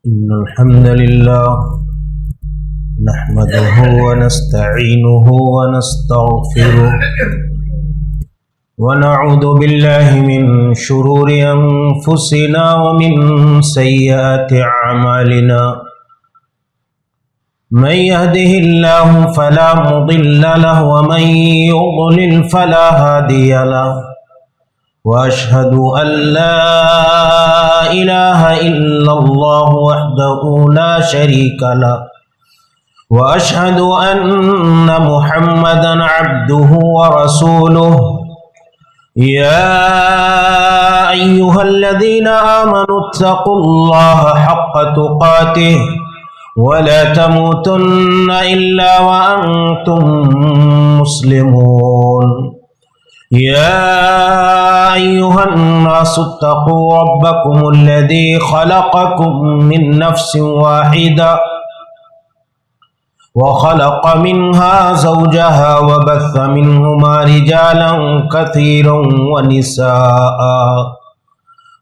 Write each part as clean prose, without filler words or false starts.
إن الحمد لله نحمده ونستعينه ونستغفره ونعوذ بالله من شرور أنفسنا ومن سيئات أعمالنا من يهده الله فلا مضل له ومن يضلل فلا هادي له وأشهد أن لا إله إلا الله وحده لا شريك له وأشهد أن محمدا عبده ورسوله يا أيها الذين آمنوا اتقوا الله حق تقاته ولا تموتن إلا وأنتم مسلمون يا أيها الناس اتقوا ربكم الذي خلقكم من نفس واحدة وخلق منها زوجها وبث منهما رجالا كثيرا ونساء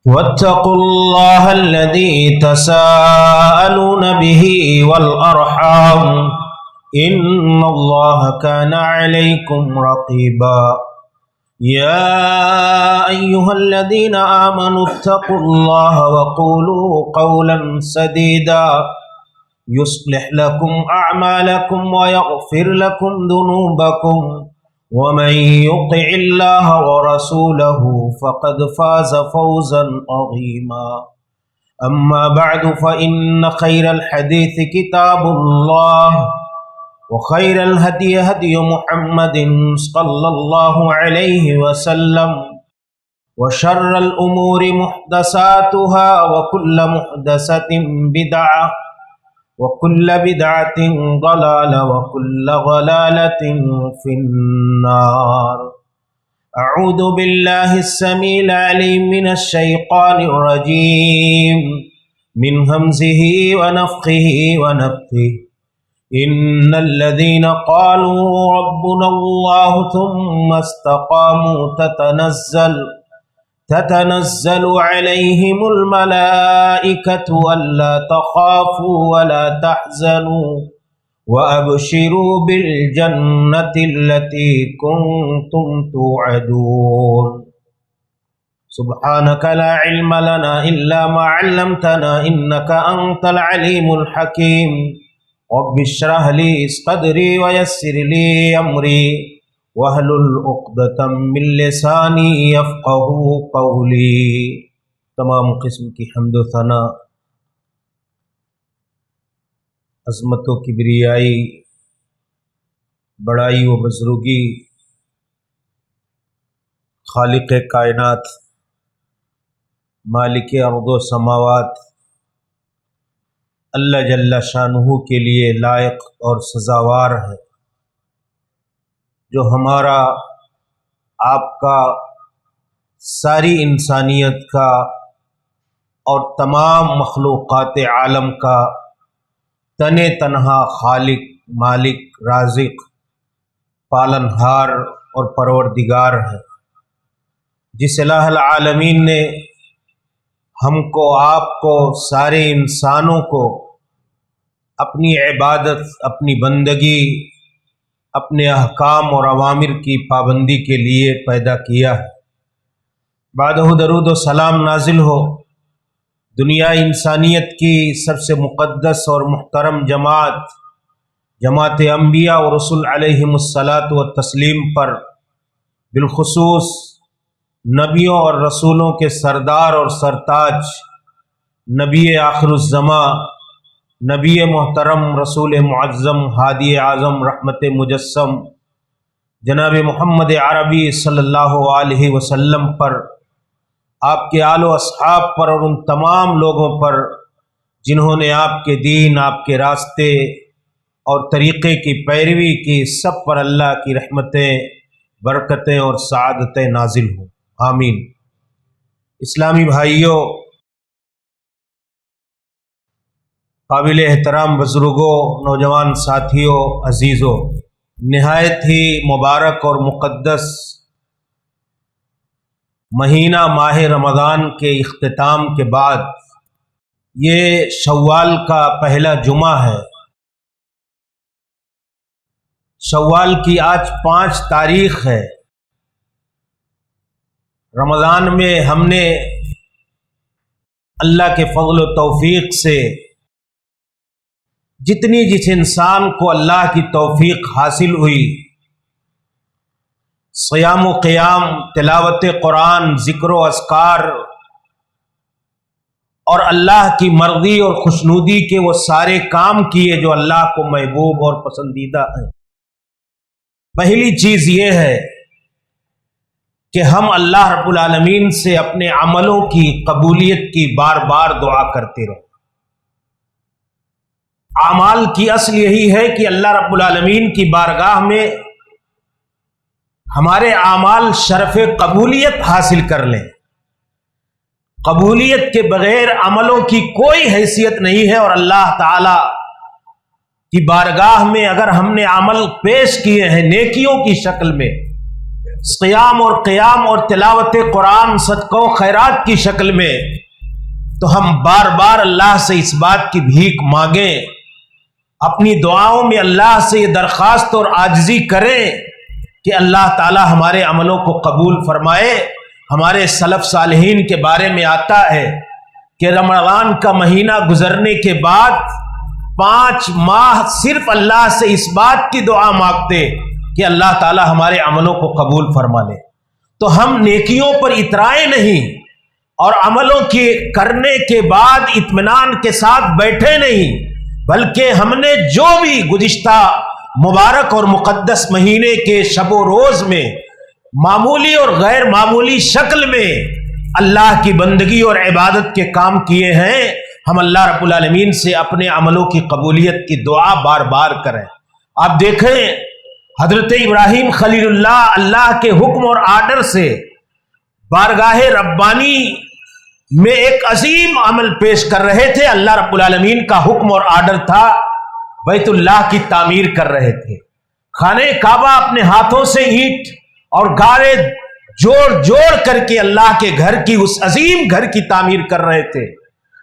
واتقوا الله الذي تساءلون به والأرحام إن الله كان عليكم رقيبا يا أيها الذين آمنوا اتقوا الله وقولوا قولا سديدا يصلح لكم أعمالكم ويغفر لكم ذنوبكم ومن يطع الله ورسوله فقد فاز فوزا عظيما أما بعد فإن خير الحديث كتاب الله وخير الهدي هدي محمد صلى الله عليه وسلم وشر الأمور محدثاتها وكل محدثة بدعة وكل بدعة ضلالة وكل ضلالة في النار. أعوذ بالله السميع العليم من الشيطان الرجيم من همزه ونفخه ونفثه. إن الذين قالوا ربنا الله ثم استقاموا تتنزل عليهم الملائكة ألا تخافوا ولا تحزنوا وأبشروا بالجنة التي كنتم توعدون. سبحانك لا علم لنا إلا ما علمتنا إنك أنت العليم الحكيم. رب اشرح لي صدري ويسر لي أمري واحلل عقدۃ من لسانی یفقہوا قولی. تمام قسم کی حمد و ثنا، عظمت و کبریائی، بڑائی و بزرگی خالق کائنات، مالک ارض و سماوات اللہ جل شانہ کے لیے لائق اور سزاوار ہے، جو ہمارا، آپ کا، ساری انسانیت کا اور تمام مخلوقات عالم کا تن تنہا خالق، مالک، رازق، پالنہار اور پروردگار ہے، جس الہ العالمین نے ہم کو، آپ کو، سارے انسانوں کو اپنی عبادت، اپنی بندگی، اپنے احکام اور اوامر کی پابندی کے لیے پیدا کیا ہے۔ بعدہ درود و سلام نازل ہو دنیا انسانیت کی سب سے مقدس اور محترم جماعت انبیاء و رسول علیہم الصلاۃ والتسلیم پر، بالخصوص نبیوں اور رسولوں کے سردار اور سرتاج، نبی آخر الزماں، نبی محترم، رسول معظم، ہادی اعظم، رحمت مجسم جناب محمد عربی صلی اللہ علیہ وسلم پر، آپ کے آل و اصحاب پر اور ان تمام لوگوں پر جنہوں نے آپ کے دین، آپ کے راستے اور طریقے کی پیروی کی، سب پر اللہ کی رحمتیں، برکتیں اور سعادتیں نازل ہوں، آمین۔ اسلامی بھائیوں، قابل احترام بزرگوں، نوجوان ساتھیوں، عزیزوں، نہایت ہی مبارک اور مقدس مہینہ ماہ رمضان کے اختتام کے بعد یہ شوال کا پہلا جمعہ ہے۔ شوال کی آج 5 تاریخ ہے۔ رمضان میں ہم نے اللہ کے فضل و توفیق سے جس انسان کو اللہ کی توفیق حاصل ہوئی، صیام و قیام، تلاوت قرآن، ذکر و اذکار اور اللہ کی مرضی اور خوشنودی کے وہ سارے کام کیے جو اللہ کو محبوب اور پسندیدہ ہیں۔ پہلی چیز یہ ہے کہ ہم اللہ رب العالمین سے اپنے عملوں کی قبولیت کی بار بار دعا کرتے رہو۔ اعمال کی اصل یہی ہے کہ اللہ رب العالمین کی بارگاہ میں ہمارے اعمال شرف قبولیت حاصل کر لیں۔ قبولیت کے بغیر عملوں کی کوئی حیثیت نہیں ہے، اور اللہ تعالی کی بارگاہ میں اگر ہم نے عمل پیش کیے ہیں نیکیوں کی شکل میں، قیام اور قیام اور تلاوت قرآن، صدقہ و خیرات کی شکل میں، تو ہم بار بار اللہ سے اس بات کی بھیک مانگیں، اپنی دعاؤں میں اللہ سے یہ درخواست اور عاجزی کریں کہ اللہ تعالی ہمارے عملوں کو قبول فرمائے۔ ہمارے سلف صالحین کے بارے میں آتا ہے کہ رمضان کا مہینہ گزرنے کے بعد 5 ماہ صرف اللہ سے اس بات کی دعا مانگتے کہ اللہ تعالی ہمارے عملوں کو قبول فرما لے۔ تو ہم نیکیوں پر اترائے نہیں اور عملوں کے کرنے کے بعد اطمینان کے ساتھ بیٹھے نہیں، بلکہ ہم نے جو بھی گزشتہ مبارک اور مقدس مہینے کے شب و روز میں معمولی اور غیر معمولی شکل میں اللہ کی بندگی اور عبادت کے کام کیے ہیں، ہم اللہ رب العالمین سے اپنے عملوں کی قبولیت کی دعا بار بار کریں۔ آپ دیکھیں حضرت ابراہیم خلیل اللہ کے حکم اور آرڈر سے بارگاہ ربانی میں ایک عظیم عمل پیش کر رہے تھے۔ اللہ رب العالمین کا حکم اور آرڈر تھا، بیت اللہ کی تعمیر کر رہے تھے۔ خانہ کعبہ اپنے ہاتھوں سے اینٹ اور گارے جوڑ کر کے اللہ کے گھر کی، اس عظیم گھر کی تعمیر کر رہے تھے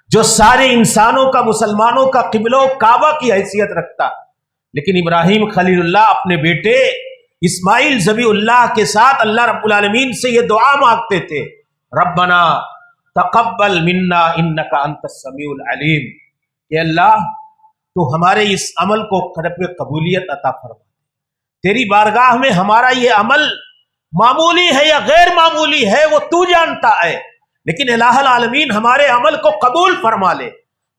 جو سارے انسانوں کا، مسلمانوں کا قبلہ و کعبہ کی حیثیت رکھتا۔ لیکن ابراہیم خلیل اللہ اپنے بیٹے اسماعیل ذبیح اللہ کے ساتھ اللہ رب العالمین سے یہ دعا مانگتے تھے، ربنا تقبل منا انک انت السمیع العلیم، کہ اللہ تو ہمارے اس عمل کو قبولیت عطا فرما۔ تیری بارگاہ میں ہمارا یہ عمل معمولی ہے یا غیر معمولی ہے وہ تو جانتا ہے، لیکن الہ العالمین ہمارے عمل کو قبول فرما لے۔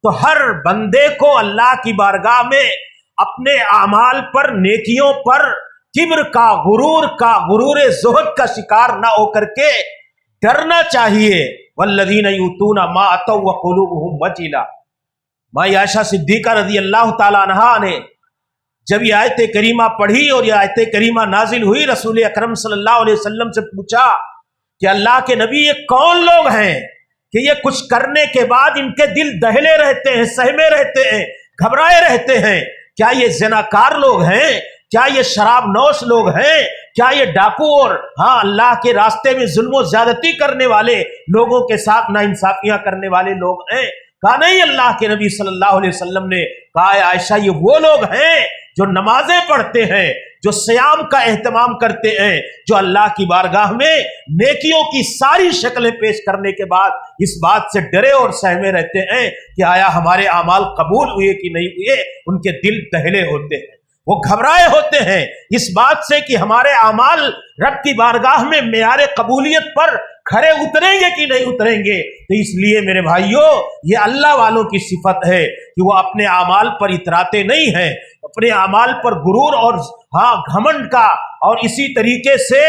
تو ہر بندے کو اللہ کی بارگاہ میں اپنے اعمال پر، نیکیوں پر کبر کا، غرور زہد کا شکار نہ ہو کر کے ڈرنا چاہیے۔ والذین یؤتون ما اتوا وقلوبهم وجلہ۔ ماں عائشہ صدیقہ رضی اللہ تعالی عنہا نے جب یہ آیت کریمہ پڑھی اور یہ آیت کریمہ نازل ہوئی، رسول اکرم صلی اللہ علیہ وسلم سے پوچھا کہ اللہ کے نبی یہ کون لوگ ہیں کہ یہ کچھ کرنے کے بعد ان کے دل دہلے رہتے ہیں، سہمے رہتے ہیں، گھبرائے رہتے ہیں؟ کیا یہ زناکار لوگ ہیں؟ کیا یہ شراب نوش لوگ ہیں؟ کیا یہ ڈاکو اور اللہ کے راستے میں ظلم و زیادتی کرنے والے لوگوں کے ساتھ ناانصافیاں کرنے والے لوگ ہیں؟ کہا نہیں، اللہ کے نبی صلی اللہ علیہ وسلم نے کہا ہے عائشہ یہ وہ لوگ ہیں جو نمازیں پڑھتے ہیں، جو صیام کا اہتمام کرتے ہیں، جو اللہ کی بارگاہ میں نیکیوں کی ساری شکلیں پیش کرنے کے بعد اس بات سے ڈرے اور سہمے رہتے ہیں کہ آیا ہمارے اعمال قبول ہوئے کہ نہیں ہوئے۔ ان کے دل دہلے ہوتے ہیں، وہ گھبرائے ہوتے ہیں اس بات سے کہ ہمارے اعمال رب کی بارگاہ میں معیار قبولیت پر کھرے اتریں گے کہ نہیں اتریں گے۔ تو اس لیے میرے بھائیوں، یہ اللہ والوں کی صفت ہے کہ وہ اپنے اعمال پر اتراتے نہیں ہیں، اپنے اعمال پر غرور اور گھمنڈ کا اور اسی طریقے سے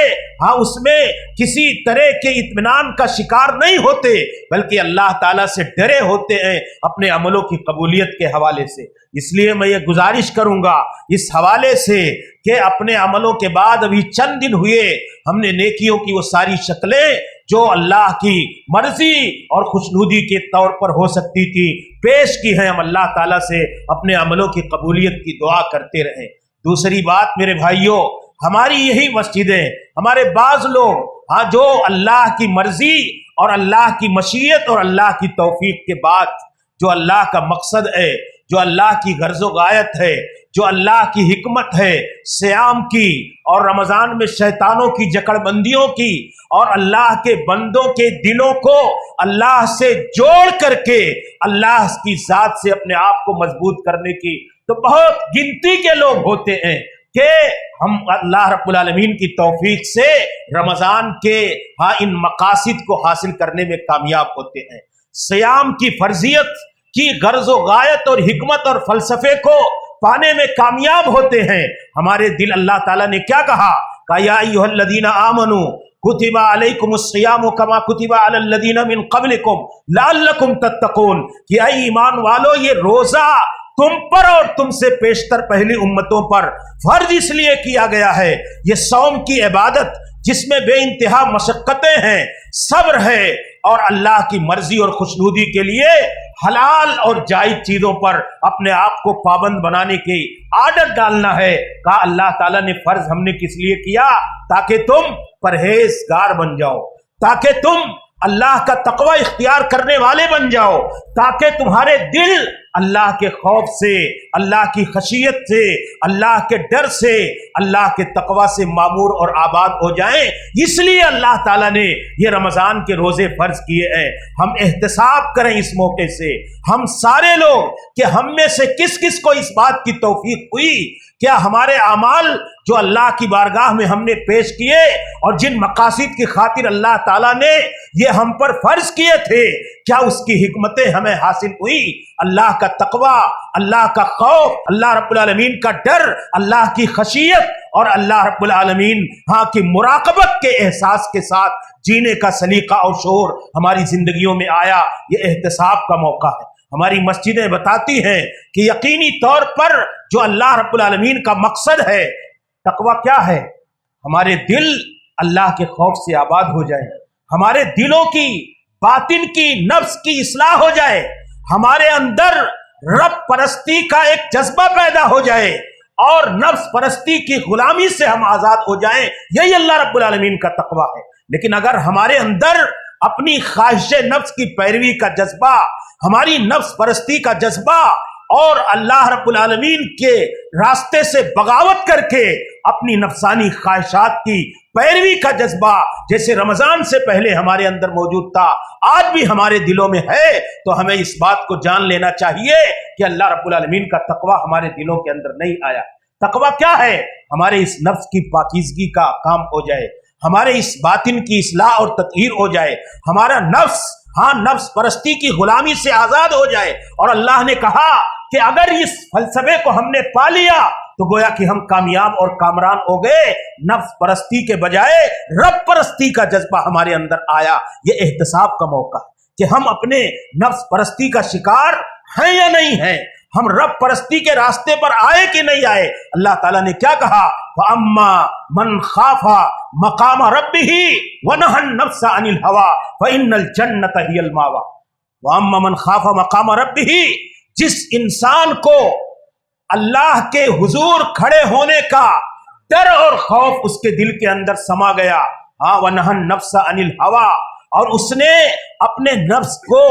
اس میں کسی طرح کے اطمینان کا شکار نہیں ہوتے، بلکہ اللہ تعالیٰ سے ڈرے ہوتے ہیں اپنے عملوں کی قبولیت کے حوالے سے۔ اس لیے میں یہ گزارش کروں گا اس حوالے سے کہ اپنے عملوں کے بعد ابھی چند دن ہوئے، ہم نے نیکیوں کی وہ ساری شکلیں جو اللہ کی مرضی اور خوشنودی کے طور پر ہو سکتی تھی پیش کی ہیں۔ ہم اللہ تعالیٰ سے اپنے عملوں کی قبولیت کی دعا کرتے رہیں۔ دوسری بات میرے بھائیوں، ہماری یہی مسجدیں، ہمارے بعض لوگ جو اللہ کی مرضی اور اللہ کی مشیت اور اللہ کی توفیق کے بعد جو اللہ کا مقصد ہے، جو اللہ کی غرض و غایت ہے، جو اللہ کی حکمت ہے صیام کی اور رمضان میں شیطانوں کی جکڑ بندیوں کی، اور اللہ کے بندوں کے دلوں کو اللہ سے جوڑ کر کے اللہ کی ذات سے اپنے آپ کو مضبوط کرنے کی، تو بہت گنتی کے لوگ ہوتے ہیں کہ ہم اللہ رب العالمین کی توفیق سے رمضان کے ان مقاصد کو حاصل کرنے میں کامیاب ہوتے ہیں۔ صیام کی فرضیت کی غرض و غایت اور حکمت اور فلسفے کو پانے میں کامیاب ہوتے ہیں۔ ہمارے دل اللہ تعالیٰ نے کیا کہا کہ یا ایھا الذین آمنوا کتب علیکم الصیام کما کتب علی الذین من قبلکم لعلکم تتقون، کہ اے ایمان والو یہ روزہ تم پر اور تم سے پیشتر پہلی امتوں پر فرض اس لیے کیا گیا ہے۔ یہ صوم کی عبادت جس میں بے انتہا مشقتیں ہیں، صبر ہے، اور اللہ کی مرضی اور خوشنودی کے لیے حلال اور جائز چیزوں پر اپنے آپ کو پابند بنانے کی عادت ڈالنا ہے۔ کہا اللہ تعالیٰ نے فرض ہم نے کس لیے کیا؟ تاکہ تم پرہیزگار بن جاؤ، تاکہ تم اللہ کا تقوی اختیار کرنے والے بن جاؤ، تاکہ تمہارے دل اللہ کے خوف سے، اللہ کی خشیت سے، اللہ کے ڈر سے، اللہ کے تقوی سے معمور اور آباد ہو جائیں۔ اس لیے اللہ تعالیٰ نے یہ رمضان کے روزے فرض کیے ہیں۔ ہم احتساب کریں اس موقع سے، ہم سارے لوگ، کہ ہم میں سے کس کس کو اس بات کی توفیق ہوئی کیا ہمارے اعمال جو اللہ کی بارگاہ میں ہم نے پیش کیے اور جن مقاصد کی خاطر اللہ تعالیٰ نے یہ ہم پر فرض کیے تھے، کیا اس کی حکمتیں ہمیں حاصل ہوئی؟ اللہ کا تقوی، اللہ کا خوف، اللہ رب العالمین کا ڈر، اللہ کی خشیت اور اللہ رب العالمین کی مراقبت کے احساس کے ساتھ جینے کا سلیقہ اور شعور ہماری زندگیوں میں آیا۔ یہ احتساب کا موقع ہے۔ ہماری مسجدیں بتاتی ہیں کہ یقینی طور پر جو اللہ رب العالمین کا مقصد ہے، تقوی کیا ہے؟ ہمارے دل اللہ کے خوف سے آباد ہو جائے، ہمارے دلوں کی، باطن کی، نفس کی اصلاح ہو جائے، ہمارے اندر رب پرستی کا ایک جذبہ پیدا ہو جائے اور نفس پرستی کی غلامی سے ہم آزاد ہو جائیں۔ یہی اللہ رب العالمین کا تقوی ہے۔ لیکن اگر ہمارے اندر اپنی خواہش نفس کی پیروی کا جذبہ، ہماری نفس پرستی کا جذبہ اور اللہ رب العالمین کے راستے سے بغاوت کر کے اپنی نفسانی خواہشات کی پیروی کا جذبہ جیسے رمضان سے پہلے ہمارے اندر موجود تھا، آج بھی ہمارے دلوں میں ہے، تو ہمیں اس بات کو جان لینا چاہیے کہ اللہ رب العالمین کا تقوی ہمارے دلوں کے اندر نہیں آیا۔ تقوی کیا ہے؟ ہمارے اس نفس کی پاکیزگی کا کام ہو جائے، ہمارے اس باطن کی اصلاح اور تطہیر ہو جائے، ہمارا نفس نفس پرستی کی غلامی سے آزاد ہو جائے۔ اور اللہ نے کہا کہ اگر اس فلسفے کو ہم نے پا لیا تو گویا کہ ہم کامیاب اور کامران ہو گئے۔ نفس پرستی کے بجائے رب پرستی کا جذبہ ہمارے اندر آیا۔ یہ احتساب کا موقع ہے کہ ہم اپنے نفس پرستی کا شکار ہیں یا نہیں ہیں، ہم رب پرستی کے راستے پر آئے کہ نہیں آئے۔ اللہ تعالیٰ نے کیا کہا؟ فَأَمَّا مَنْ خَافَ مَقَامَ رَبِّهِ وَنَهَى النَّفْسَ عَنِ الْهَوَىٰ فَإِنَّ الْجَنَّةَ هِيَ الْمَأْوَىٰ۔ وَأَمَّا مَنْ خَافَ مَقَامَ رَبِّهِ، جس انسان کو اللہ کے حضور کھڑے ہونے کا ڈر اور خوف اس کے دل کے اندر سما گیا، وَنَهَى النَّفْسَ عَنِ الْهَوَىٰ، اور اس نے اپنے نفس کو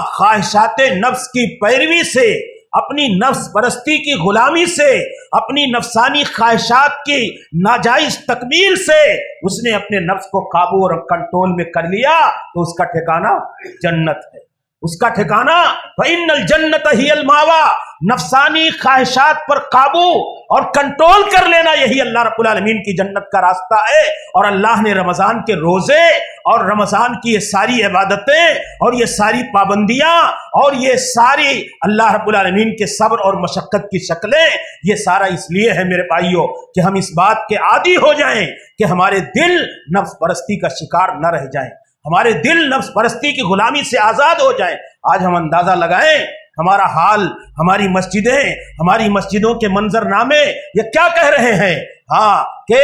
خواہشات نفس کی پیروی سے، اپنی نفس پرستی کی غلامی سے، اپنی نفسانی خواہشات کی ناجائز تکمیل سے اس نے اپنے نفس کو قابو اور کنٹرول میں کر لیا، تو اس کا ٹھکانہ جنت ہے، اس کا ٹھکانہ فَإِنَّ الْجَنَّةَ هِيَ الْمَأْوَىٰ۔ نفسانی خواہشات پر قابو اور کنٹرول کر لینا یہی اللہ رب العالمین کی جنت کا راستہ ہے۔ اور اللہ نے رمضان کے روزے اور رمضان کی یہ ساری عبادتیں اور یہ ساری پابندیاں اور یہ ساری اللہ رب العالمین کے صبر اور مشقت کی شکلیں، یہ سارا اس لیے ہے میرے بھائیوں کہ ہم اس بات کے عادی ہو جائیں کہ ہمارے دل نفس پرستی کا شکار نہ رہ جائیں، ہمارے دل نفس پرستی کی غلامی سے آزاد ہو جائیں۔ آج ہم اندازہ لگائیں ہمارا حال، ہماری مسجدیں، ہماری مسجدوں کے منظر نامے یہ کیا کہہ رہے ہیں؟ کہ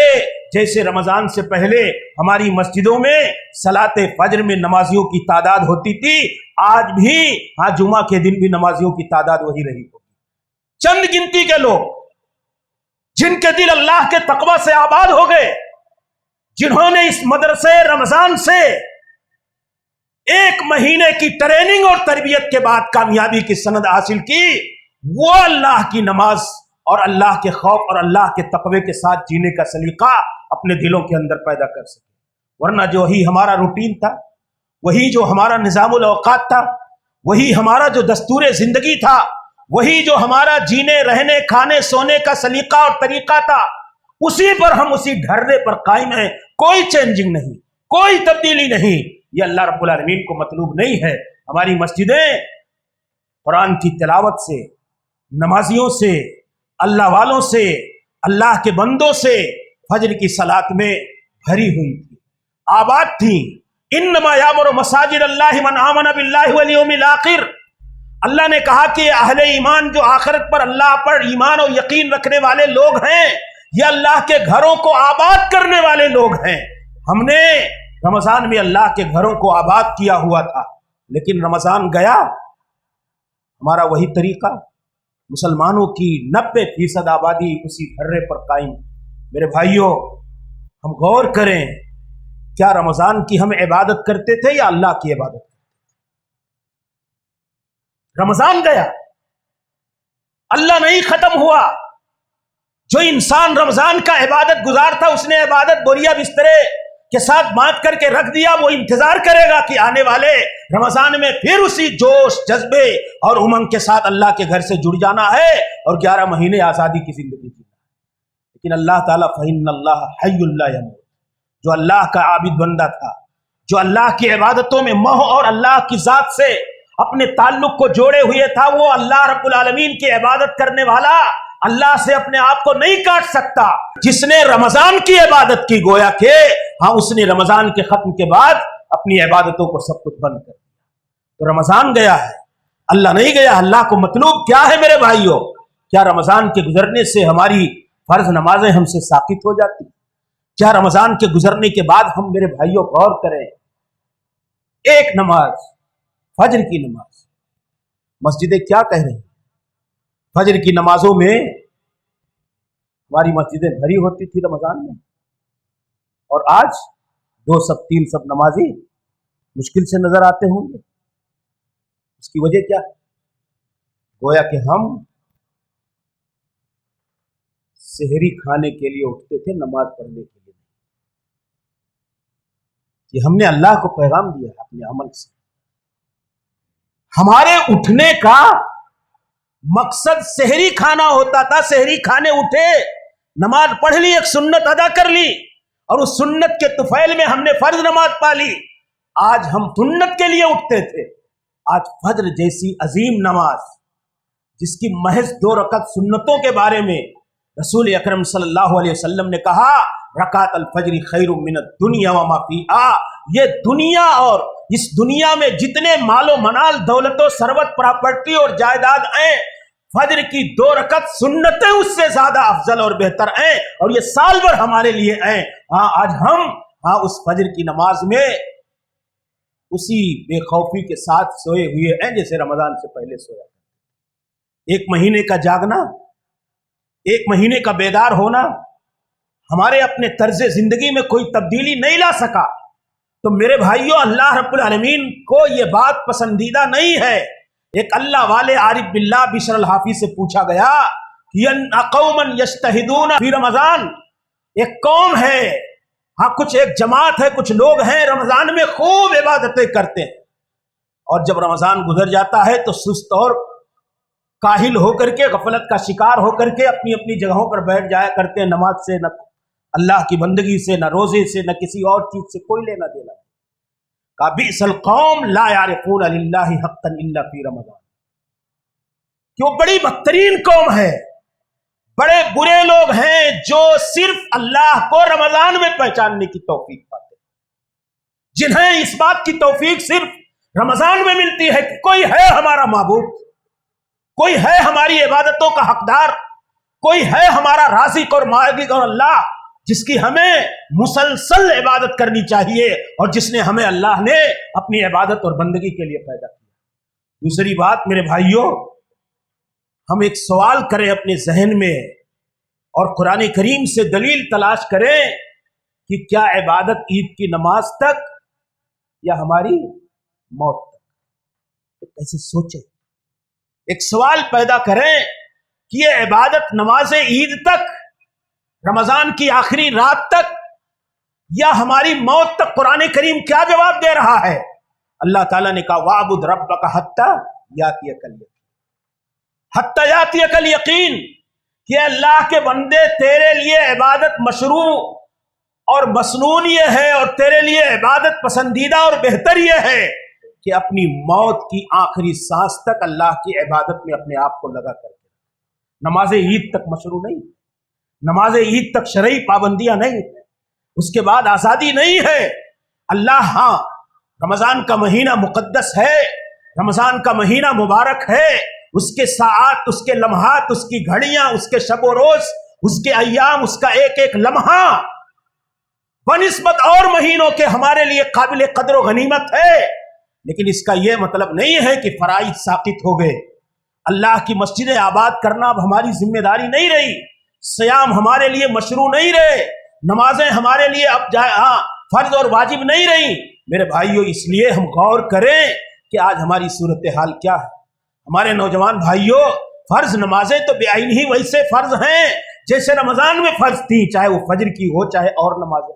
جیسے رمضان سے پہلے ہماری مسجدوں میں صلاۃ فجر میں نمازیوں کی تعداد ہوتی تھی، آج بھی جمعہ کے دن بھی نمازیوں کی تعداد وہی رہی ہوگی۔ چند گنتی کے لوگ جن کے دل اللہ کے تقوی سے آباد ہو گئے، جنہوں نے اس مدرسے رمضان سے 1 مہینے کی ٹریننگ اور تربیت کے بعد کامیابی کی سند حاصل کی، وہ اللہ کی نماز اور اللہ کے خوف اور اللہ کے تقوی کے ساتھ جینے کا سلیقہ اپنے دلوں کے اندر پیدا کر سکے۔ ورنہ جو وہی ہمارا روٹین تھا، وہی جو ہمارا نظام الاوقات تھا، وہی ہمارا جو دستور زندگی تھا، وہی جو ہمارا جینے رہنے کھانے سونے کا سلیقہ اور طریقہ تھا، اسی پر ہم اسی ڈھرنے پر قائم ہیں، کوئی چینجنگ نہیں، کوئی تبدیلی نہیں۔ یہ اللہ رب العالمین کو مطلوب نہیں ہے۔ ہماری مسجدیں قرآن کی تلاوت سے، نمازیوں سے، اللہ والوں سے، اللہ کے بندوں سے فجر کی صلاۃ میں بھری ہوئی تھی، آباد تھی۔ انما یامر مساجد اللہ من آمن باللہ والیوم الآخر، اللہ نے کہا کہ اہل ایمان جو آخرت پر، اللہ پر ایمان اور یقین رکھنے والے لوگ ہیں، یہ اللہ کے گھروں کو آباد کرنے والے لوگ ہیں۔ ہم نے رمضان میں اللہ کے گھروں کو آباد کیا ہوا تھا، لیکن رمضان گیا، ہمارا وہی طریقہ، مسلمانوں کی 90% آبادی اسی ڈھرے پر قائم۔ میرے بھائیوں، ہم غور کریں، کیا رمضان کی ہم عبادت کرتے تھے یا اللہ کی عبادت؟ رمضان گیا، اللہ نہیں ختم ہوا۔ جو انسان رمضان کا عبادت گزار تھا، اس نے عبادت بوریا بسترے کے ساتھ باندھ کر کے رکھ دیا، وہ انتظار کرے گا کہ آنے والے رمضان میں پھر اسی جوش جذبے اور امنگ کے ساتھ اللہ کے گھر سے جڑ جانا ہے اور 11 مہینے آزادی کی زندگی جینا ہے۔ لیکن اللہ تعالیٰ فإن اللہ حی لا یموت، جو اللہ کا عابد بندہ تھا، جو اللہ کی عبادتوں میں مہ اور اللہ کی ذات سے اپنے تعلق کو جوڑے ہوئے تھا، وہ اللہ رب العالمین کی عبادت کرنے والا اللہ سے اپنے آپ کو نہیں کاٹ سکتا۔ جس نے رمضان کی عبادت کی، گویا کہ اس نے رمضان کے ختم کے بعد اپنی عبادتوں کو سب کچھ بند کر دیا۔ تو رمضان گیا ہے، اللہ نہیں گیا۔ اللہ کو مطلوب کیا ہے میرے بھائیوں؟ کیا رمضان کے گزرنے سے ہماری فرض نمازیں ہم سے ساقط ہو جاتی؟ کیا رمضان کے گزرنے کے بعد ہم میرے بھائیوں غور کریں، ایک نماز، فجر کی نماز، مسجدیں کیا کہہ رہی ہیں؟ فجر کی نمازوں میں ہماری مسجدیں بھری ہوتی تھی رمضان میں، اور آج 2 سب 3 سب نمازی مشکل سے نظر آتے ہوں گے۔ اس کی وجہ کیا ہے؟ گویا کہ ہم سحری کھانے کے لیے اٹھتے تھے، نماز پڑھنے کے لیے۔ یہ ہم نے اللہ کو پیغام دیا ہے اپنے عمل سے۔ ہمارے اٹھنے کا مقصد سحری کھانا ہوتا تھا، سحری کھانے اٹھے، نماز پڑھ لی، ایک سنت ادا کر لی، اور اس سنت کے طفیل میں ہم نے فرض نماز پا لی۔ آج ہم سنت کے لیے اٹھتے تھے، آج فجر جیسی عظیم نماز، جس کی محض 2 رکعت سنتوں کے بارے میں رسول اکرم صلی اللہ علیہ وسلم نے کہا، رکعت الفجر خیر من الدنیا وما فیہا، یہ دنیا اور اس دنیا میں جتنے مال و منال، دولت و ثروت، پراپرٹی اور جائیداد ہیں، فجر کی 2 رکعت سنتیں اس سے زیادہ افضل اور بہتر ہیں، اور یہ سال بھر ہمارے لیے ہیں۔ آج ہم اس فجر کی نماز میں اسی بے خوفی کے ساتھ سوئے ہوئے ہیں جیسے رمضان سے پہلے سویا۔ 1 مہینے کا جاگنا، 1 مہینے کا بیدار ہونا ہمارے اپنے طرز زندگی میں کوئی تبدیلی نہیں لا سکا۔ تو میرے بھائیوں، اللہ رب العالمین کو یہ بات پسندیدہ نہیں ہے۔ ایک اللہ والے عارف باللہ بشر الحافی سے پوچھا گیا کہ قوما یجتہدون فی رمضان، ایک قوم ہے، کچھ ایک جماعت ہے، کچھ لوگ ہیں رمضان میں خوب عبادتیں کرتے ہیں، اور جب رمضان گزر جاتا ہے تو سست اور کاہل ہو کر کے، غفلت کا شکار ہو کر کے اپنی اپنی جگہوں پر بیٹھ جایا کرتے ہیں، نماز سے، نہ اللہ کی بندگی سے، نہ روزے سے، نہ کسی اور چیز سے کوئی لینا دینا۔ بئس القوم لا یعرفون للہ حقا الا فی رمضان، کہ وہ بڑی بدترین قوم ہے، بڑے برے لوگ ہیں جو صرف اللہ کو رمضان میں پہچاننے کی توفیق پاتے ہیں، جنہیں اس بات کی توفیق صرف رمضان میں ملتی ہے کہ کوئی ہے ہمارا معبود، کوئی ہے ہماری عبادتوں کا حقدار، کوئی ہے ہمارا رازق اور مالک اور اللہ، جس کی ہمیں مسلسل عبادت کرنی چاہیے، اور جس نے ہمیں اللہ نے اپنی عبادت اور بندگی کے لیے پیدا کیا۔ دوسری بات میرے بھائیوں، ہم ایک سوال کریں اپنے ذہن میں اور قرآن کریم سے دلیل تلاش کریں کہ کیا عبادت عید کی نماز تک یا ہماری موت تک. تو کیسے سوچیں, ایک سوال پیدا کریں کہ یہ عبادت نماز عید تک, رمضان کی آخری رات تک, یا ہماری موت تک قرآن کریم کیا جواب دے رہا ہے؟ اللہ تعالیٰ نے کہا وَاعْبُدْ رَبَّكَ حَتَّى يَأْتِيَكَ الْيَقِينُ, حَتَّى يَأْتِيَكَ الْيَقِينُ, کہ اللہ کے بندے تیرے لیے عبادت مشروع اور مسنون یہ ہے, اور تیرے لیے عبادت پسندیدہ اور بہتر یہ ہے کہ اپنی موت کی آخری سانس تک اللہ کی عبادت میں اپنے آپ کو لگا کر کے. نماز عید تک مشروع نہیں, نماز عید تک شرعی پابندیاں نہیں, اس کے بعد آزادی نہیں ہے. اللہ ہاں رمضان کا مہینہ مقدس ہے, رمضان کا مہینہ مبارک ہے, اس کے ساعات, اس کے لمحات, اس کی گھڑیاں, اس کے شب و روز, اس کے ایام, اس کا ایک ایک لمحہ بنسبت اور مہینوں کے ہمارے لیے قابل قدر و غنیمت ہے. لیکن اس کا یہ مطلب نہیں ہے کہ فرائض ساقط ہو گئے. اللہ کی مسجدیں آباد کرنا اب ہماری ذمہ داری نہیں رہی, صیام ہمارے لیے مشروع نہیں رہے, نمازیں ہمارے لیے اب فرض اور واجب نہیں رہی. میرے بھائیوں, اس لیے ہم غور کریں کہ آج ہماری صورتحال کیا ہے. ہمارے نوجوان بھائیوں, فرض نمازیں تو بے عین ہی ویسے فرض ہیں جیسے رمضان میں فرض تھی, چاہے وہ فجر کی ہو چاہے اور نمازیں.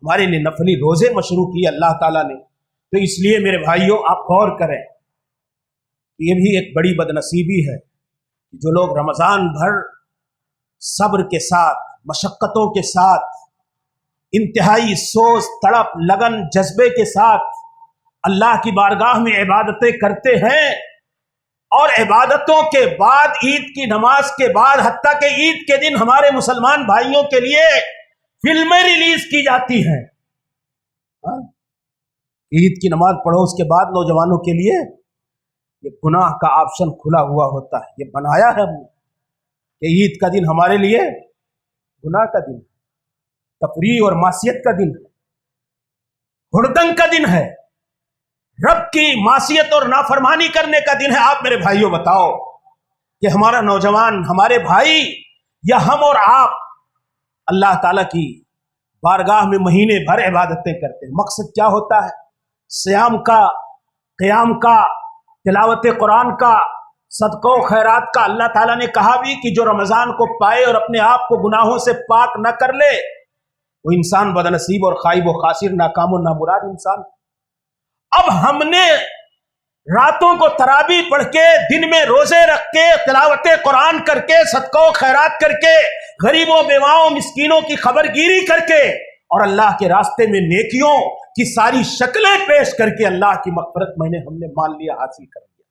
ہمارے لیے نفلی روزے مشروع کیے اللہ تعالیٰ نے. تو اس لیے میرے بھائیوں آپ غور کریں, یہ بھی ایک بڑی بدنصیبی ہے جو لوگ رمضان بھر صبر کے ساتھ, مشقتوں کے ساتھ, انتہائی سوز, تڑپ, لگن, جذبے کے ساتھ اللہ کی بارگاہ میں عبادتیں کرتے ہیں, اور عبادتوں کے بعد عید کی نماز کے بعد حتیٰ کہ عید کے دن ہمارے مسلمان بھائیوں کے لیے فلمیں ریلیز کی جاتی ہیں. عید کی نماز پڑھو, اس کے بعد نوجوانوں کے لیے یہ گناہ کا آپشن کھلا ہوا ہوتا ہے. یہ بنایا ہے ہم نے کہ عید کا دن ہمارے لیے گناہ کا دن ہے, تفریح اور معصیت کا دن ہے, ہڑدنگ کا دن ہے, رب کی معصیت اور نافرمانی کرنے کا دن ہے. آپ میرے بھائیوں بتاؤ کہ ہمارا نوجوان, ہمارے بھائی یا ہم اور آپ اللہ تعالیٰ کی بارگاہ میں مہینے بھر عبادتیں کرتے ہیں. مقصد کیا ہوتا ہے؟ صیام کا, قیام کا, تلاوت قرآن کا, صدقہ و خیرات کا. اللہ تعالیٰ نے کہا بھی کہ جو رمضان کو پائے اور اپنے آپ کو گناہوں سے پاک نہ کر لے وہ انسان بدنصیب اور خائب و خاسر, ناکام و نامراد انسان. اب ہم نے راتوں کو تراویح پڑھ کے, دن میں روزے رکھ کے, تلاوت قرآن کر کے, صدقہ و خیرات کر کے, غریبوں, بیواؤں, مسکینوں کی خبر گیری کر کے, اور اللہ کے راستے میں نیکیوں کی ساری شکلیں پیش کر کے اللہ کی مغفرت ہم نے مان لیا, حاصل کر لیا.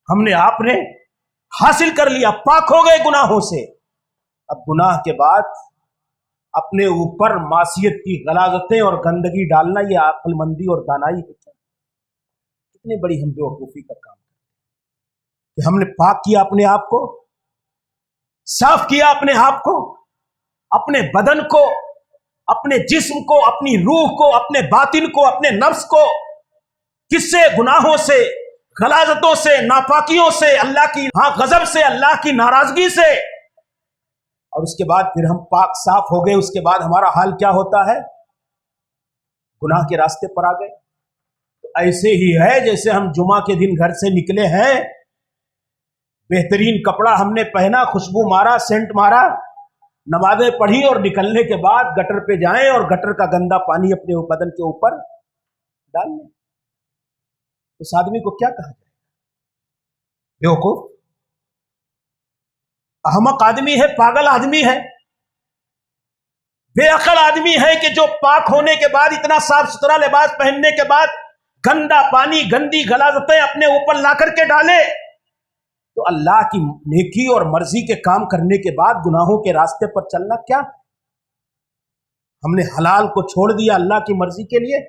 ہم نے, آپ نے حاصل کر لیا, پاک ہو گئے گناہوں سے. اب گناہ کے بعد اپنے اوپر معصیت کی غلاظتیں اور گندگی ڈالنا, یہ عقل مندی اور دانائی ہے کیا؟ کتنی بڑی ہم بیوقوفی کا کام ہے کہ ہم نے پاک کیا اپنے آپ کو, صاف کیا اپنے آپ کو, اپنے بدن کو, اپنے جسم کو, اپنی روح کو, اپنے باطن کو, اپنے نفس کو, کس سے؟ گناہوں سے, غلاظتوں سے, ناپاکیوں سے, اللہ کی غضب سے, اللہ کی ناراضگی سے. اور اس کے بعد پھر ہم پاک صاف ہو گئے, اس کے بعد ہمارا حال کیا ہوتا ہے؟ گناہ کے راستے پر آ گئے. تو ایسے ہی ہے جیسے ہم جمعہ کے دن گھر سے نکلے ہیں, بہترین کپڑا ہم نے پہنا, خوشبو مارا, سینٹ مارا, نمازیں پڑھی, اور نکلنے کے بعد گٹر پہ جائیں اور گٹر کا گندا پانی اپنے بدن کے اوپر ڈال لیں. اس آدمی کو کیا کہا جائے؟ بیوقوف, احمق آدمی ہے, پاگل آدمی ہے, بے عقل آدمی ہے کہ جو پاک ہونے کے بعد, اتنا صاف ستھرا لباس پہننے کے بعد گندا پانی, گندی غلاظتیں اپنے اوپر لا کر کے ڈالے. تو اللہ کی نیکی اور مرضی کے کام کرنے کے بعد گناہوں کے راستے پر چلنا کیا؟ ہم نے حلال کو چھوڑ دیا اللہ کی مرضی کے لیے,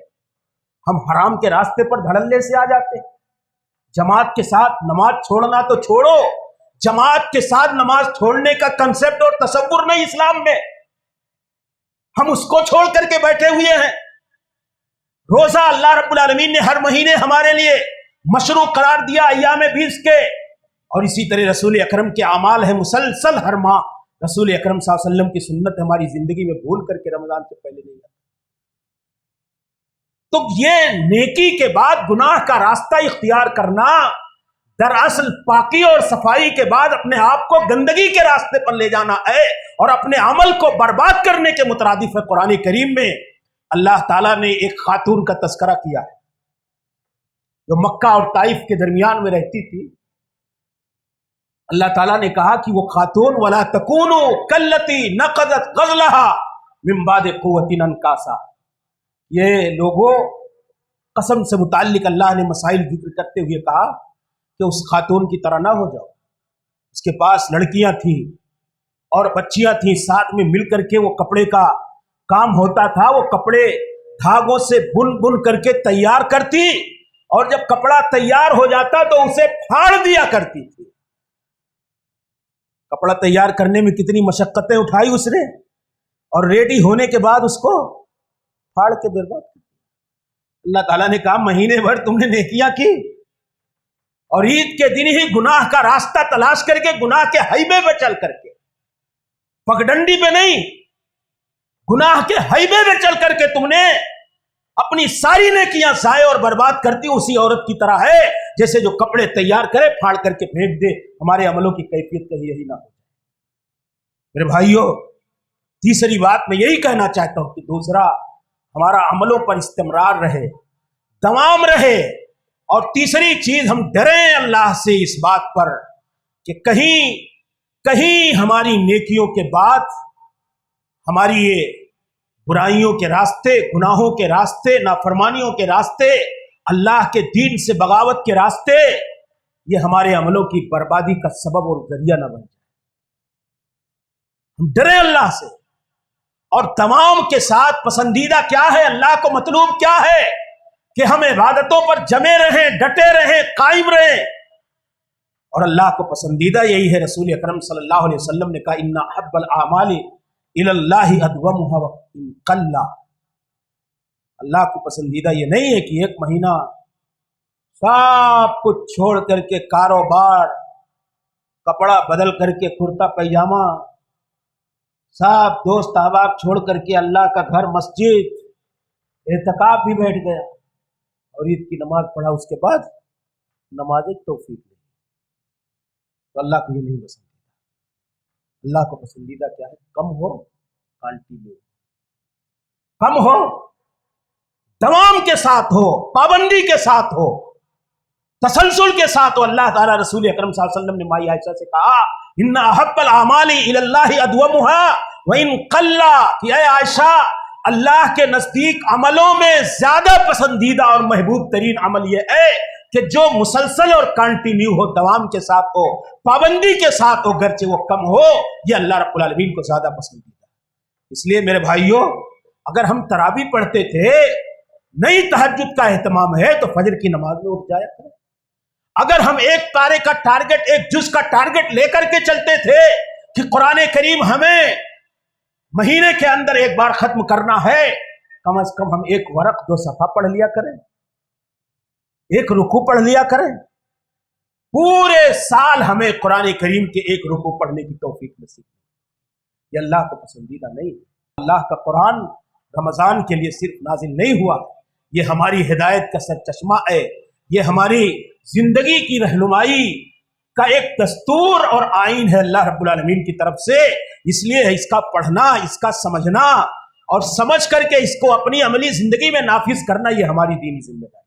ہم حرام کے راستے پر دھڑلے سے آ جاتے. جماعت کے ساتھ نماز چھوڑنا تو چھوڑو, جماعت کے ساتھ نماز چھوڑنے کا کنسپٹ اور تصور نہیں اسلام میں. ہم اس کو چھوڑ کر کے بیٹھے ہوئے ہیں. روزہ اللہ رب العالمین نے ہر مہینے ہمارے لیے مشروع قرار دیا, ایام 20 کے, اور اسی طرح رسول اکرم کے اعمال ہے مسلسل ہر ماہ. رسول اکرم صلی اللہ علیہ وسلم کی سنت ہماری زندگی میں بھول کر کے رمضان سے پہلے نہیں آتی. تو یہ نیکی کے بعد گناہ کا راستہ اختیار کرنا دراصل پاکی اور صفائی کے بعد اپنے آپ کو گندگی کے راستے پر لے جانا ہے اور اپنے عمل کو برباد کرنے کے مترادف ہے۔ قرآن کریم میں اللہ تعالیٰ نے ایک خاتون کا تذکرہ کیا ہے جو مکہ اور طائف کے درمیان میں رہتی تھی۔ اللہ تعالیٰ نے کہا کہ وہ خاتون وَلَا تَكُونُوا كَالَّتِي نَقَضَتْ غَزْلَهَا مِن بَعْدِ قُوَّةٍ أَنْكَاثًا۔ یہ لوگوں قسم سے متعلق اللہ نے مسائل ذکر کرتے ہوئے کہا کہ اس خاتون کی طرح نہ ہو جاؤ۔ اس کے پاس لڑکیاں تھیں اور بچیاں تھیں، ساتھ میں مل کر کے وہ کپڑے کا کام ہوتا تھا، وہ کپڑے دھاگوں سے بن بن کر کے تیار کرتی اور جب کپڑا تیار ہو جاتا تو اسے پھاڑ دیا کرتی تھی۔ کپڑا تیار کرنے میں کتنی مشقتیں اٹھائی اس نے، اور ریڈی ہونے کے بعد اس کو پھاڑ کے برباد کر دیا۔ اللہ تعالیٰ نے کہا مہینے بھر تم نے نیکیاں کی اور عید کے دن ہی گناہ کا راستہ تلاش کر کے، گناہ کے ہائیوے پہ چل کر کے، پگڈنڈی پہ نہیں، گناہ کے ہائیوے پہ چل کر کے تم نے اپنی ساری نیکیاں ضائع اور برباد کرتی اسی عورت کی طرح ہے جیسے جو کپڑے تیار کرے پھاڑ کر کے پھینک دے۔ ہمارے عملوں کی کیفیت کہیں یہی نہ ہو۔ میرے بھائیوں، تیسری بات میں یہی کہنا چاہتا ہوں کہ دوسرا ہمارا عملوں پر استمرار رہے، دوام رہے، اور تیسری چیز ہم ڈریں اللہ سے اس بات پر کہ کہیں ہماری نیکیوں کے بعد ہماری یہ برائیوں کے راستے، گناہوں کے راستے، نافرمانیوں کے راستے، اللہ کے دین سے بغاوت کے راستے، یہ ہمارے عملوں کی بربادی کا سبب اور ذریعہ نہ بن جائے۔ ہم ڈریں اللہ سے، اور تمام کے ساتھ پسندیدہ کیا ہے، اللہ کو مطلوب کیا ہے کہ ہم عبادتوں پر جمے رہیں، ڈٹے رہیں، قائم رہیں، اور اللہ کو پسندیدہ یہی ہے۔ رسول اکرم صلی اللہ علیہ وسلم نے کہا ان احب الاعمال الی اللہ ادومها وان قل۔ اللہ کو پسندیدہ یہ نہیں ہے کہ ایک مہینہ سب کچھ چھوڑ کر کے، کاروبار، کپڑا بدل کر کے، کرتا پیجامہ، سب دوست احباب چھوڑ کر کے اللہ کا گھر، مسجد، اعتکاف بھی بیٹھ گیا اور عید کی نماز پڑھا، اس کے بعد نماز توفیق نہیں۔ تو اللہ کو یہ نہیں پسندیدہ۔ اللہ کو پسندیدہ کیا ہے؟ کم ہو، کنٹینیو، کم ہو، دوام کے ساتھ ہو، پابندی کے ساتھ ہو، تسلسل کے ساتھ ہو۔ اللہ تعالیٰ رسول اکرم صلی اللہ علیہ وسلم نے مائی عائشہ سے کہا ان احب الاعمال الی اللہ ادومها وان قل، کہ اے عائشہ، اللہ کے نزدیک عملوں میں زیادہ پسندیدہ اور محبوب ترین عمل یہ ہے کہ جو مسلسل اور کنٹینیو ہو، دوام کے ساتھ ہو، پابندی کے ساتھ ہو، گرچہ وہ کم ہو، یہ اللہ رب العالمین کو زیادہ پسندیدہ ہے۔ اس لیے میرے بھائیوں، اگر ہم تراویح پڑھتے تھے، نہیں تہجد کا اہتمام ہے تو فجر کی نماز میں اٹھ جایا کریں۔ اگر ہم ایک پارے کا ٹارگٹ، ایک جز کا ٹارگٹ لے کر کے چلتے تھے کہ قرآن کریم ہمیں مہینے کے اندر ایک بار ختم کرنا ہے، کم از کم ہم ایک ورق 2 صفحہ پڑھ لیا کریں، ایک رکوع پڑھ لیا کریں۔ پورے سال ہمیں قرآن کریم کے ایک رکوع پڑھنے کی توفیق نصیب ہے۔ یہ اللہ کو پسندیدہ نہیں ہے۔ اللہ کا قرآن رمضان کے لیے صرف نازل نہیں ہوا، یہ ہماری ہدایت کا سر چشمہ ہے، یہ ہماری زندگی کی رہنمائی کا ایک دستور اور آئین ہے اللہ رب العالمین کی طرف سے۔ اس لیے اس کا پڑھنا، اس کا سمجھنا اور سمجھ کر کے اس کو اپنی عملی زندگی میں نافذ کرنا، یہ ہماری دینی ذمہ داری۔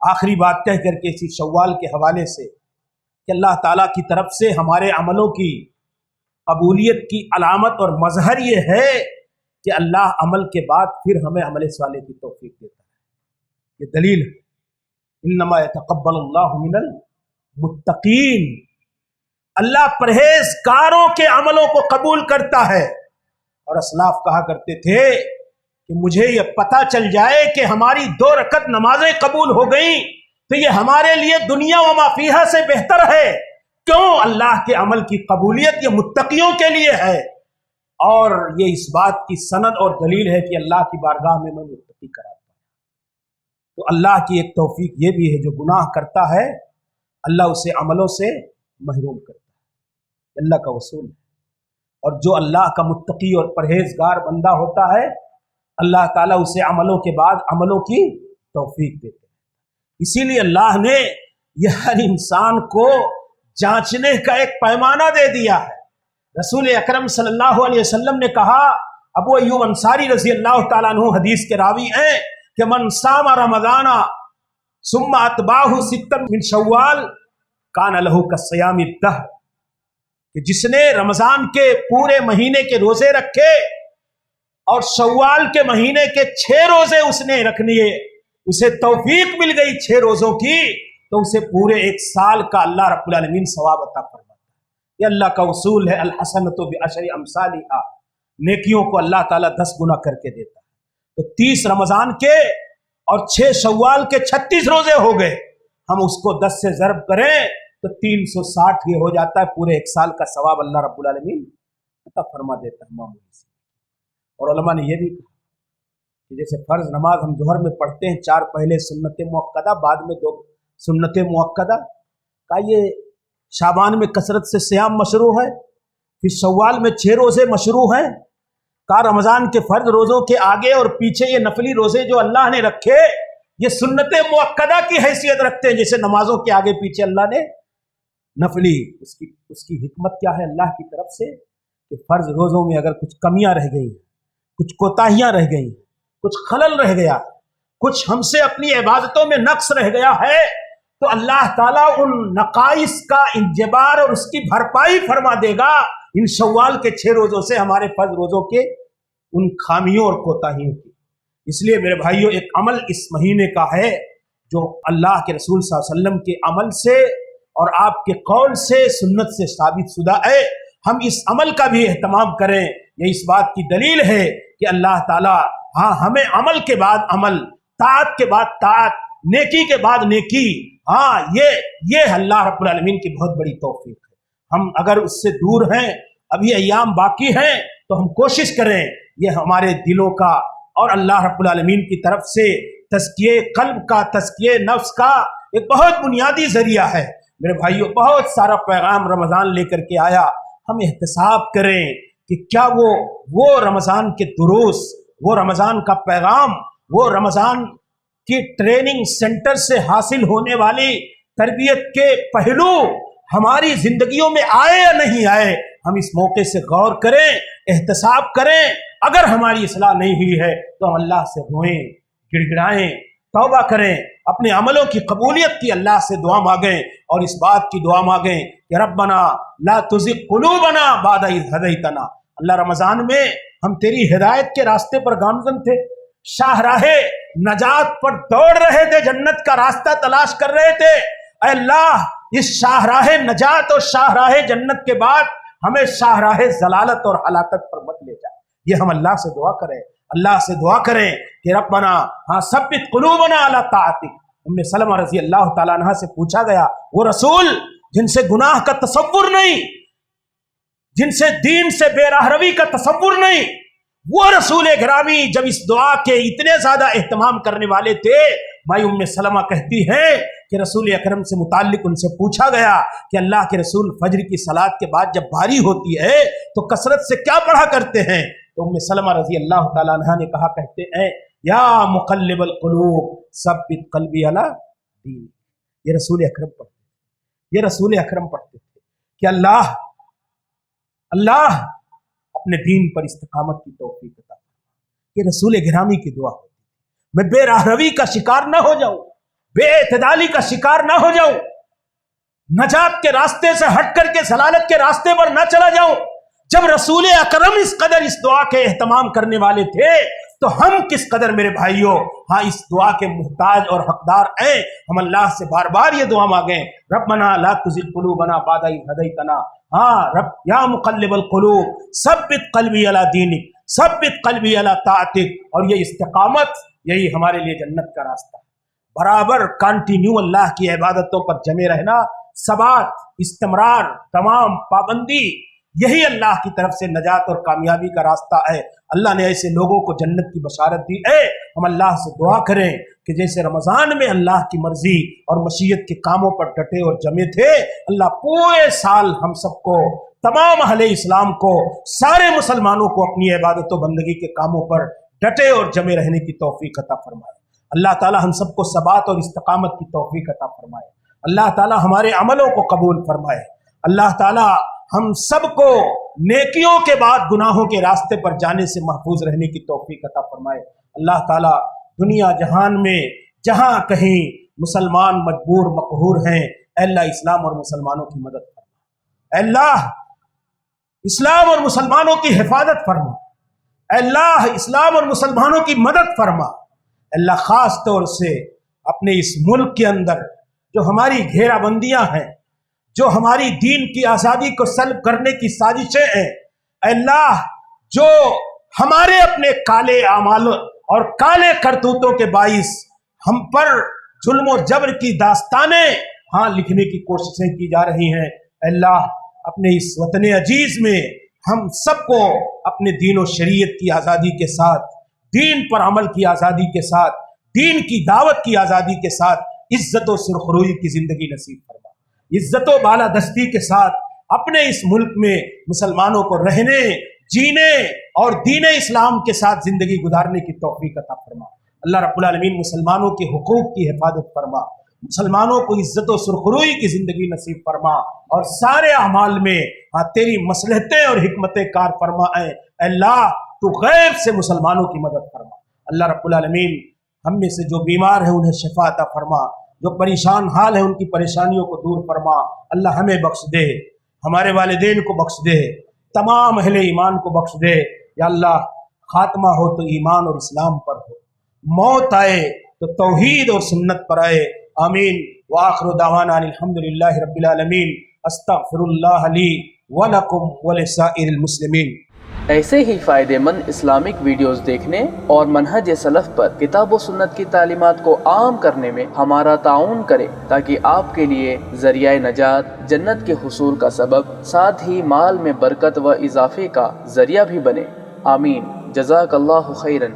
آخری بات کہہ کر کے اسی شوال کے حوالے سے کہ اللہ تعالیٰ کی طرف سے ہمارے عملوں کی قبولیت کی علامت اور مظہر یہ ہے کہ اللہ عمل کے بعد پھر ہمیں عمل صالح کی توفیق دیتا ہے۔ یہ دلیل ہے انما یتقبل اللہ من المتقین، اللہ پرہیزگاروں کے عملوں کو قبول کرتا ہے۔ اور اسلاف کہا کرتے تھے کہ مجھے یہ پتہ چل جائے کہ ہماری 2 رکعت نمازیں قبول ہو گئیں تو یہ ہمارے لیے دنیا و ما فیہا سے بہتر ہے۔ کیوں؟ اللہ کے عمل کی قبولیت یہ متقیوں کے لیے ہے، اور یہ اس بات کی سند اور دلیل ہے کہ اللہ کی بارگاہ میں متقی قرار پایا۔ تو اللہ کی ایک توفیق یہ بھی ہے، جو گناہ کرتا ہے اللہ اسے عملوں سے محروم کرتا ہے، اللہ کا وصول ہے۔ اور جو اللہ کا متقی اور پرہیزگار بندہ ہوتا ہے، اللہ تعالیٰ اسے عملوں کے بعد عملوں کی توفیق دیتے ہیں۔ اسی لیے اللہ نے یہ ہر انسان کو جانچنے کا ایک پیمانہ دے دیا ہے۔ رسول اکرم صلی اللہ علیہ وسلم نے کہا، ابو ایوب انصاری رضی اللہ تعالیٰ عنہ حدیث کے راوی ہیں کہ من صام رمضان ثم اتبعہ ستا من شوال کان لہ کصیام الدہر، کہ جس نے رمضان کے پورے مہینے کے روزے رکھے اور شوال کے مہینے کے 6 روزے اس نے رکھ لیے، اسے توفیق مل گئی 6 روزوں کی، تو اسے پورے 1 سال کا اللہ رب العالمین ثواب عطا فرماتا ہے۔ یہ اللہ کا اصول ہے، الحسنۃ بعشر امثالھا، نیکیوں کو اللہ تعالیٰ 10 گنا کر کے دیتا ہے۔ تو 30 رمضان کے اور 6 شوال کے 36 روزے ہو گئے، ہم اس کو 10 سے ضرب کریں تو 360 یہ ہو جاتا ہے، پورے 1 سال کا ثواب اللہ رب العالمین عطا فرما دیتا ہے معمولی سے۔ اور علماء نے یہ بھی کہا کہ جیسے فرض نماز ہم ظہر میں پڑھتے ہیں 4 پہلے سنت مؤکدہ، بعد میں 2 سنت مؤکدہ، کا یہ شعبان میں کثرت سے صیام مشروع ہے، پھر شوال میں 6 روزے مشروع ہیں، کا رمضان کے فرض روزوں کے آگے اور پیچھے یہ نفلی روزے جو اللہ نے رکھے یہ سنت مؤکدہ کی حیثیت رکھتے ہیں، جیسے نمازوں کے آگے پیچھے اللہ نے نفلی، اس کی حکمت کیا ہے اللہ کی طرف سے کہ فرض روزوں میں اگر کچھ کمیاں رہ گئی، کچھ کوتاہیاں رہ گئی، کچھ خلل رہ گیا، کچھ ہم سے اپنی عبادتوں میں نقص رہ گیا ہے، تو اللہ تعالیٰ ان نقائص کا انجبار اور اس کی بھرپائی فرما دے گا ان شوال کے 6 روزوں سے، ہمارے فرض روزوں کے ان خامیوں اور کوتاہیوں کی۔ اس لیے میرے بھائیوں، ایک عمل اس مہینے کا ہے جو اللہ کے رسول صلی اللہ علیہ وسلم کے عمل سے اور آپ کے قول سے، سنت سے ثابت شدہ ہے، ہم اس عمل کا بھی اہتمام کریں۔ یہ اس بات کی دلیل ہے کہ اللہ تعالیٰ ہمیں عمل کے بعد عمل، طاعت کے بعد طاعت، نیکی کے بعد نیکی، یہ اللہ رب العالمین کی بہت بڑی توفیق ہے۔ ہم اگر اس سے دور ہیں، ابھی ایام باقی ہیں، تو ہم کوشش کریں یہ ہمارے دلوں کا اور اللہ رب العالمین کی طرف سے تزکیے قلب کا، تزکیے نفس کا ایک بہت بنیادی ذریعہ ہے۔ میرے بھائیوں، بہت سارا پیغام رمضان لے کر کے آیا، ہم احتساب کریں کہ کیا وہ رمضان کے دروس، وہ رمضان کا پیغام، وہ رمضان کی ٹریننگ سینٹر سے حاصل ہونے والی تربیت کے پہلو ہماری زندگیوں میں آئے یا نہیں آئے، ہم اس موقع سے غور کریں، احتساب کریں۔ اگر ہماری اصلاح نہیں ہوئی ہے تو ہم اللہ سے روئیں، گڑ گڑائیں، توبہ کریں، اپنے عملوں کی قبولیت کی اللہ سے دعا مانگیں، اور اس بات کی دعا مانگیں کہ ربنا لا تزغ قلوبنا بعد اذ ہدیتنا۔ اللہ، رمضان میں ہم تیری ہدایت کے راستے پر گامزن تھے، شاہراہ نجات پر دوڑ رہے تھے، جنت کا راستہ تلاش کر رہے تھے، اے اللہ اس شاہراہ نجات اور شاہراہ جنت کے بعد ہمیں شاہراہ ضلالت اور ہلاکت پر مت لے جائے۔ یہ ہم اللہ سے دعا کریں، اللہ سے دعا کریں کہ ربنا ثبت قلوبنا علی طاعتک۔ ام سلمہ رضی اللہ تعالیٰ عنہ سے پوچھا گیا، وہ رسول جن سے گناہ کا تصور نہیں، جن سے دین سے بے راہ روی کا تصور نہیں، وہ رسول گرامی جب اس دعا کے اتنے زیادہ اہتمام کرنے والے تھے، بھائی ام سلمہ کہتی ہیں کہ رسول اکرم سے متعلق ان سے پوچھا گیا کہ اللہ کے رسول فجر کی صلاۃ کے بعد جب بھاری ہوتی ہے تو کثرت سے کیا پڑھا کرتے ہیں؟ تو ام سلمہ رضی اللہ تعالیٰ عنہ نے کہا کرتے ہیں، یا مقلب القلوب ثبت قلبی علی دین۔ یہ رسول اکرم پڑھتے تھے، یہ رسول اکرم پڑھتے تھے کہ اللہ اپنے دین پر استقامت کی توفیق عطا فرما۔ یہ رسول گرامی کی دعا ہوتی ہے، میں بے راہ روی کا شکار نہ ہو جاؤں، بے اعتدالی کا شکار نہ ہو جاؤں، نجات کے راستے سے ہٹ کر کے ضلالت کے راستے پر نہ چلا جاؤں۔ جب رسول اکرم اس قدر اس دعا کے اہتمام کرنے والے تھے تو ہم کس قدر میرے بھائیوں اس دعا کے محتاج اور حقدار ہیں۔ ہم اللہ سے بار بار یہ دعا مانگیں، ربنا لا تزغ قلوبنا بعد اذ ہدیتنا، رب یا مقلب القلوب ثبت قلبی علی دینک، ثبت قلبی علی طاعتک۔ اور یہ استقامت، یہی ہمارے لیے جنت کا راستہ ہے۔ برابر کنٹینیو اللہ کی عبادتوں پر جمے رہنا، ثبات، استمرار، تمام پابندی، یہی اللہ کی طرف سے نجات اور کامیابی کا راستہ ہے۔ اللہ نے ایسے لوگوں کو جنت کی بشارت دی ہے۔ ہم اللہ سے دعا کریں کہ جیسے رمضان میں اللہ کی مرضی اور مشیت کے کاموں پر ڈٹے اور جمے تھے، اللہ پورے سال ہم سب کو، تمام اہل اسلام کو، سارے مسلمانوں کو اپنی عبادت و بندگی کے کاموں پر ڈٹے اور جمے رہنے کی توفیق عطا فرمائے۔ اللہ تعالی ہم سب کو ثبات اور استقامت کی توفیق عطا فرمائے، اللہ تعالی ہمارے عملوں کو قبول فرمائے، اللہ تعالی ہم سب کو نیکیوں کے بعد گناہوں کے راستے پر جانے سے محفوظ رہنے کی توفیق عطا فرمائے۔ اللہ تعالی دنیا جہان میں جہاں کہیں مسلمان مجبور مقہور ہیں، اے اللہ اسلام اور مسلمانوں کی مدد فرما، اے اللہ اسلام اور مسلمانوں کی حفاظت فرما، اے اللہ اسلام اور مسلمانوں کی مدد فرما، اے اللہ خاص طور سے اپنے اس ملک کے اندر جو ہماری گھیرا بندیاں ہیں، جو ہماری دین کی آزادی کو سلب کرنے کی سازشیں ہیں، اے اللہ جو ہمارے اپنے کالے اعمال اور کالے کرتوتوں کے باعث ہم پر ظلم و جبر کی داستانیں لکھنے کی کوششیں کی جا رہی ہیں، اے اللہ اپنے اس وطن عزیز میں ہم سب کو اپنے دین و شریعت کی آزادی کے ساتھ، دین پر عمل کی آزادی کے ساتھ، دین کی دعوت کی آزادی کے ساتھ عزت و سرخروئی کی زندگی نصیب فرما، عزت و بالادستی کے ساتھ اپنے اس ملک میں مسلمانوں کو رہنے، جینے اور دین اسلام کے ساتھ زندگی گزارنے کی توفیق عطا فرما۔ اللہ رب العالمین مسلمانوں کے حقوق کی حفاظت فرما، مسلمانوں کو عزت و سرخروئی کی زندگی نصیب فرما، اور سارے اعمال میں تیری مصلحتیں اور حکمتیں کار فرما۔ اے اللہ تو غیب سے مسلمانوں کی مدد فرما۔ اللہ رب العالمین ہم میں سے جو بیمار ہیں انہیں شفا عطا فرما، جو پریشان حال ہیں ان کی پریشانیوں کو دور فرما۔ اللہ ہمیں بخش دے، ہمارے والدین کو بخش دے، تمام اہل ایمان کو بخش دے۔ یا اللہ خاتمہ ہو تو ایمان اور اسلام پر ہو، موت آئے تو توحید اور سنت پر آئے۔ آمین۔ وآخر دعوانا ان الحمدللہ رب العالمین۔ استغفر اللہ لی ولکم ولسائر المسلمین۔ ایسے ہی فائدہ مند اسلامک ویڈیوز دیکھنے اور منہج سلف پر کتاب و سنت کی تعلیمات کو عام کرنے میں ہمارا تعاون کریں، تاکہ آپ کے لیے ذریعہ نجات، جنت کے حصول کا سبب، ساتھ ہی مال میں برکت و اضافے کا ذریعہ بھی بنے۔ آمین۔ جزاک اللہ خیرن۔